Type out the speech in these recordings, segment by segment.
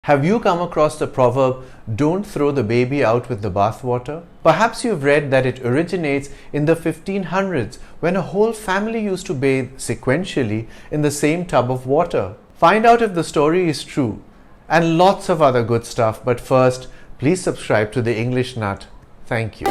Have you come across the proverb, "Don't throw the baby out with the bathwater"? Perhaps you've read that it originates in the 1500s when a whole family used to bathe sequentially in the same tub of water. Find out if the story is true and lots of other good stuff. But first, please subscribe to the English Nut. Thank you.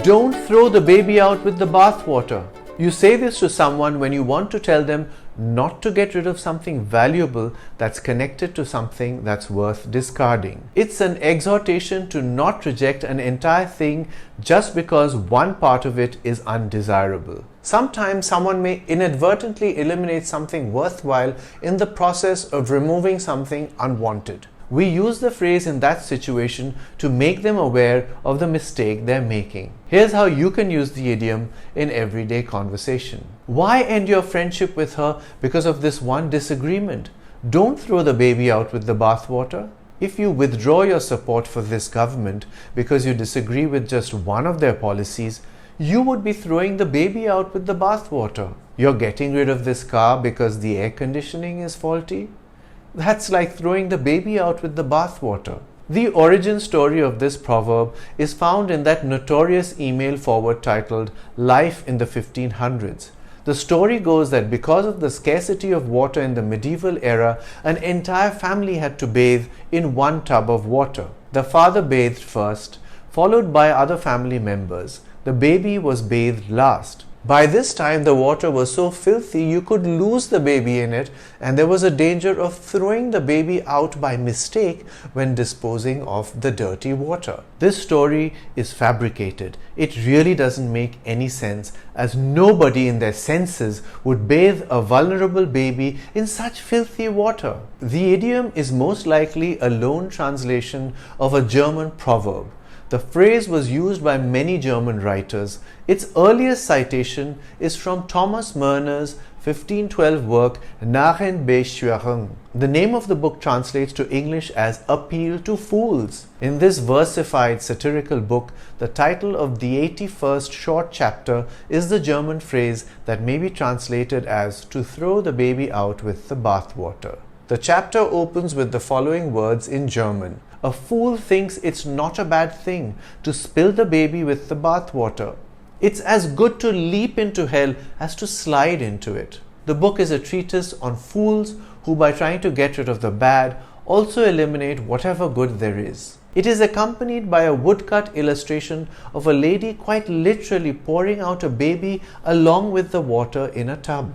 Don't throw the baby out with the bathwater. You say this to someone when you want to tell them not to get rid of something valuable that's connected to something that's worth discarding. It's an exhortation to not reject an entire thing just because one part of it is undesirable. Sometimes someone may inadvertently eliminate something worthwhile in the process of removing something unwanted. We use the phrase in that situation to make them aware of the mistake they're making. Here's how you can use the idiom in everyday conversation. Why end your friendship with her because of this one disagreement? Don't throw the baby out with the bathwater. If you withdraw your support for this government because you disagree with just one of their policies, you would be throwing the baby out with the bathwater. You're getting rid of this car because the air conditioning is faulty? That's like throwing the baby out with the bathwater. The origin story of this proverb is found in that notorious email forward titled "Life in the 1500s." The story goes that because of the scarcity of water in the medieval era, an entire family had to bathe in one tub of water. The father bathed first, followed by other family members. The baby was bathed last. By this time, the water was so filthy you could lose the baby in it, and there was a danger of throwing the baby out by mistake when disposing of the dirty water. This story is fabricated. It really doesn't make any sense, as nobody in their senses would bathe a vulnerable baby in such filthy water. The idiom is most likely a loan translation of a German proverb. The phrase was used by many German writers. Its earliest citation is from Thomas Murner's 1512 work Narrenbeschwörung. The name of the book translates to English as Appeal to Fools. In this versified satirical book, the title of the 81st short chapter is the German phrase that may be translated as "to throw the baby out with the bathwater." The chapter opens with the following words in German. "A fool thinks it's not a bad thing to spill the baby with the bathwater. It's as good to leap into hell as to slide into it." The book is a treatise on fools who, by trying to get rid of the bad, also eliminate whatever good there is. It is accompanied by a woodcut illustration of a lady quite literally pouring out a baby along with the water in a tub.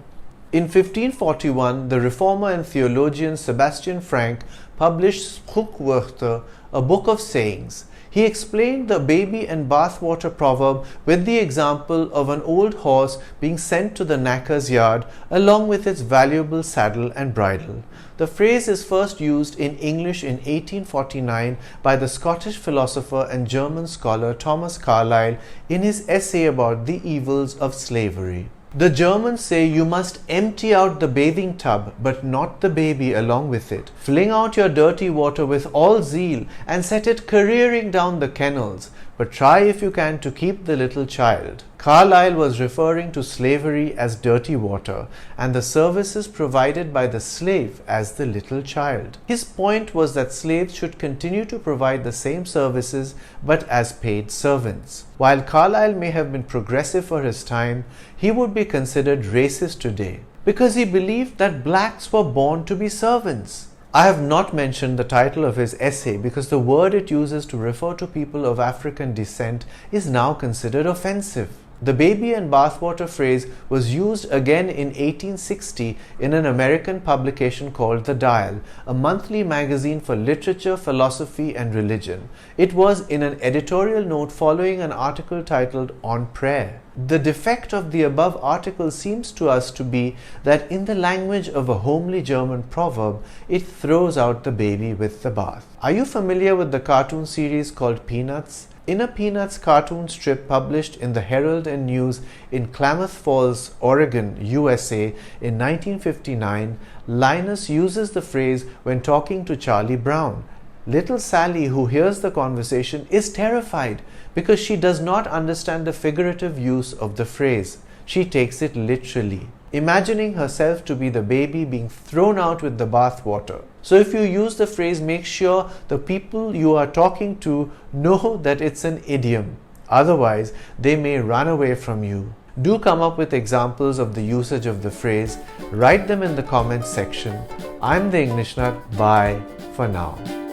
In 1541, the reformer and theologian Sebastian Frank published Spruchwörter, a book of sayings. He explained the baby and bathwater proverb with the example of an old horse being sent to the knacker's yard along with its valuable saddle and bridle. The phrase is first used in English in 1849 by the Scottish philosopher and German scholar Thomas Carlyle in his essay about the evils of slavery. The Germans say you must empty out the bathing tub, but not the baby along with it. Fling out your dirty water with all zeal and set it careering down the kennels, but try if you can to keep the little child. Carlyle was referring to slavery as dirty water and the services provided by the slave as the little child. His point was that slaves should continue to provide the same services but as paid servants. While Carlyle may have been progressive for his time, he would be considered racist today because he believed that blacks were born to be servants. I have not mentioned the title of his essay because the word it uses to refer to people of African descent is now considered offensive. The baby and bathwater phrase was used again in 1860 in an American publication called The Dial, a monthly magazine for literature, philosophy, and religion. It was in an editorial note following an article titled "On Prayer." The defect of the above article seems to us to be that in the language of a homely German proverb, it throws out the baby with the bath. Are you familiar with the cartoon series called Peanuts? In a Peanuts cartoon strip published in the Herald and News in Klamath Falls, Oregon, USA in 1959, Linus uses the phrase when talking to Charlie Brown. Little Sally, who hears the conversation, is terrified because she does not understand the figurative use of the phrase. She takes it literally. imagining herself to be the baby being thrown out with the bathwater. So if you use the phrase, make sure the people you are talking to know that it's an idiom. Otherwise, they may run away from you. Do come up with examples of the usage of the phrase. Write them in the comments section. I'm the English Nut. Bye for now.